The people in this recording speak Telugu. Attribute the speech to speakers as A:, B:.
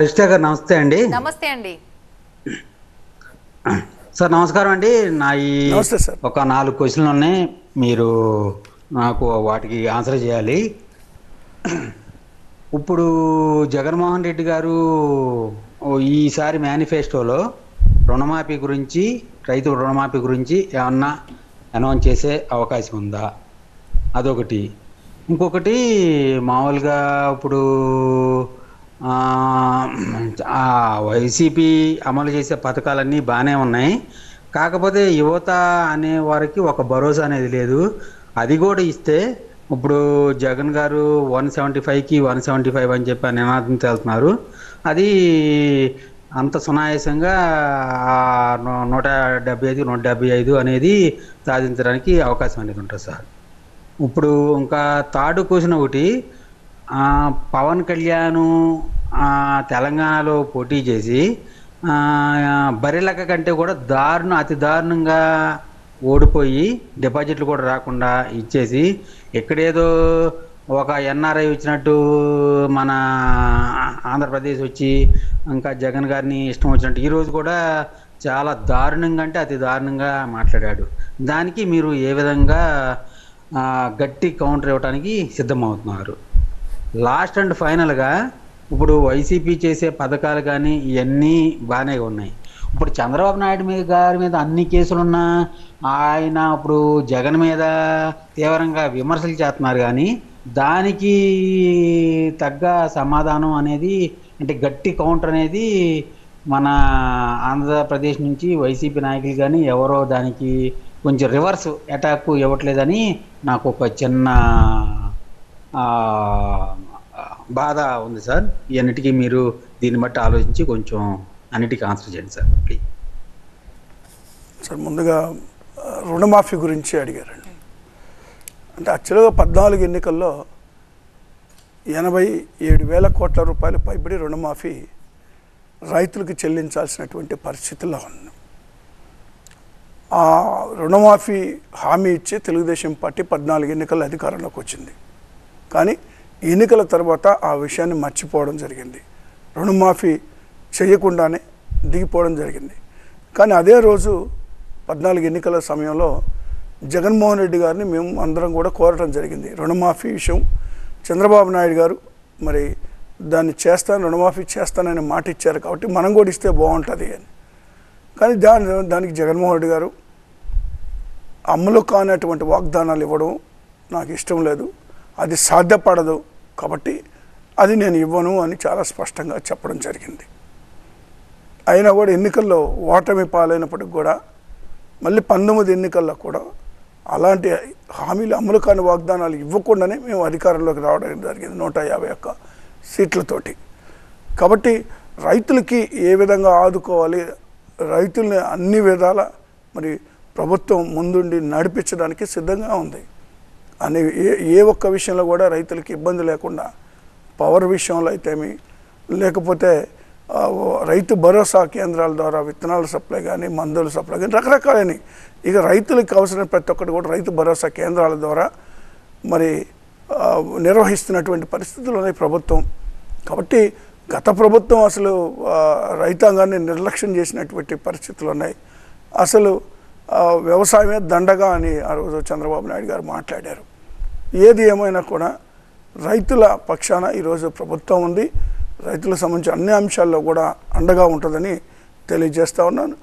A: రిషితా గారు నమస్తే అండి.
B: నమస్తే అండి.
A: సార్ నమస్కారం అండి. నా ఈ
C: నమస్తే సార్.
A: ఒక 4 క్వశ్చన్లు ఉన్నాయి, మీరు నాకు వాటికి ఆన్సర్ చేయాలి. ఇప్పుడు జగన్మోహన్ రెడ్డి గారు ఈసారి మేనిఫెస్టోలో రుణమాఫీ గురించి, రైతు రుణమాఫీ గురించి ఏమన్నా అనౌన్స్ చేసే అవకాశం ఉందా? అదొకటి. ఇంకొకటి, మామూలుగా ఇప్పుడు వైసీపీ అమలు చేసే పథకాలన్నీ బాగానే ఉన్నాయి, కాకపోతే యువత అనే వారికి ఒక భరోసా అనేది లేదు. అది కూడా ఇస్తే, ఇప్పుడు జగన్ గారు 175కి 175 అని చెప్పి నినాదం తెలుతున్నారు. అది అంత సునాయాసంగా 175 175 అనేది సాధించడానికి అవకాశం అనేది ఉంటుంది సార్. ఇప్పుడు ఇంకా థర్డ్ క్వశ్చన్ ఒకటి, పవన్ కళ్యాణ్ తెలంగాణలో పోటీ చేసి బరిలెక్క కంటే కూడా అతి దారుణంగా ఓడిపోయి డిపాజిట్లు కూడా రాకుండా ఇచ్చేసి, ఎక్కడేదో ఒక ఎన్ఆర్ఐ వచ్చినట్టు మన ఆంధ్రప్రదేశ్ వచ్చి ఇంకా జగన్ గారిని ఇష్టం వచ్చినట్టు ఈరోజు కూడా చాలా దారుణంగా, అంటే అతి దారుణంగా మాట్లాడాడు. దానికి మీరు ఏ విధంగా గట్టి కౌంటర్ ఇవ్వడానికి సిద్ధమవుతున్నారు? లాస్ట్ అండ్ ఫైనల్గా, ఇప్పుడు వైసీపీ చేసే పథకాలు కానీ ఇవన్నీ బాగానే ఉన్నాయి. ఇప్పుడు చంద్రబాబు నాయుడు గారి మీద అన్ని కేసులున్నా ఆయన ఇప్పుడు జగన్ మీద తీవ్రంగా విమర్శలు చేస్తున్నారు, కానీ దానికి తగ్గ సమాధానం అనేది, అంటే గట్టి కౌంటర్ అనేది మన ఆంధ్రప్రదేశ్ నుంచి వైసీపీ నాయకులు కానీ ఎవరో దానికి కొంచెం రివర్స్ అటాక్ ఇవ్వట్లేదని నాకు ఒక చిన్న బాధ ఉంది సార్. ఇవన్నిటికీ మీరు దీన్ని బట్టి ఆలోచించి కొంచెం అన్నిటికీ ఆన్సర్ చేయండి సార్, ప్లీజ్.
C: సార్, ముందుగా రుణమాఫీ గురించి అడిగారండి. అంటే యాక్చువల్గా 14 ఎన్నికల్లో 87,000 కోట్ల రూపాయల పైబడి రుణమాఫీ రైతులకు చెల్లించాల్సినటువంటి పరిస్థితుల్లో ఉంది. ఆ రుణమాఫీ హామీ ఇచ్చి తెలుగుదేశం పార్టీ 14 ఎన్నికల్లో అధికారంలోకి వచ్చింది. కానీ ఎన్నికల తర్వాత ఆ విషయాన్ని మర్చిపోవడం జరిగింది. రుణమాఫీ చేయకుండానే దిగిపోవడం జరిగింది. కానీ అదే రోజు 14 ఎన్నికల సమయంలో జగన్మోహన్ రెడ్డి గారిని మేము అందరం కూడా కోరటం జరిగింది. రుణమాఫీ విషయం చంద్రబాబు నాయుడు గారు మరి దాన్ని రుణమాఫీ చేస్తానని మాట ఇచ్చారు, కాబట్టి మనం కూడా ఇస్తే బాగుంటుంది అని. కానీ దానికి జగన్మోహన్ రెడ్డి గారు అమలు కానటువంటి వాగ్దానాలు ఇవ్వడం నాకు ఇష్టం లేదు, అది సాధ్యపడదు, కాబట్టి అది నేను ఇవ్వను అని చాలా స్పష్టంగా చెప్పడం జరిగింది. అయినా కూడా ఎన్నికల్లో ఓటమి పాలైనప్పటికి కూడా మళ్ళీ 19 ఎన్నికల్లో కూడా అలాంటి హామీలు, అమలు కాని వాగ్దానాలు ఇవ్వకుండానే మేము అధికారంలోకి రావడం జరిగింది 151 సీట్లతోటి. కాబట్టి రైతులకి ఏ విధంగా ఆదుకోవాలి, రైతుల్ని అన్ని విధాల మరి ప్రభుత్వం ముందుండి నడిపించడానికి సిద్ధంగా ఉంది అని ఏ ఒక్క విషయంలో కూడా రైతులకి ఇబ్బంది లేకుండా, పవర్ విషయంలో అయితేమి, లేకపోతే రైతు భరోసా కేంద్రాల ద్వారా విత్తనాల సప్లై కానీ, మందుల సప్లై కానీ, రకరకాలని ఇక రైతులకు అవసరం ప్రతి ఒక్కటి కూడా రైతు భరోసా కేంద్రాల ద్వారా మరి నిర్వహిస్తున్నటువంటి పరిస్థితులు ఉన్నాయి ప్రభుత్వం. కాబట్టి గత ప్రభుత్వం అసలు రైతాంగాన్ని నిర్లక్ష్యం చేసినటువంటి పరిస్థితులు ఉన్నాయి. అసలు వ్యవసాయమే దండగా అని ఆ రోజు చంద్రబాబు నాయుడు గారు మాట్లాడారు. ఏది ఏమైనా కూడా రైతుల పక్షాన ఈరోజు ప్రభుత్వం ఉంది. రైతులకు సంబంధించిన అన్ని అంశాల్లో కూడా అండగా ఉంటుందని తెలియజేస్తూ ఉన్నాను.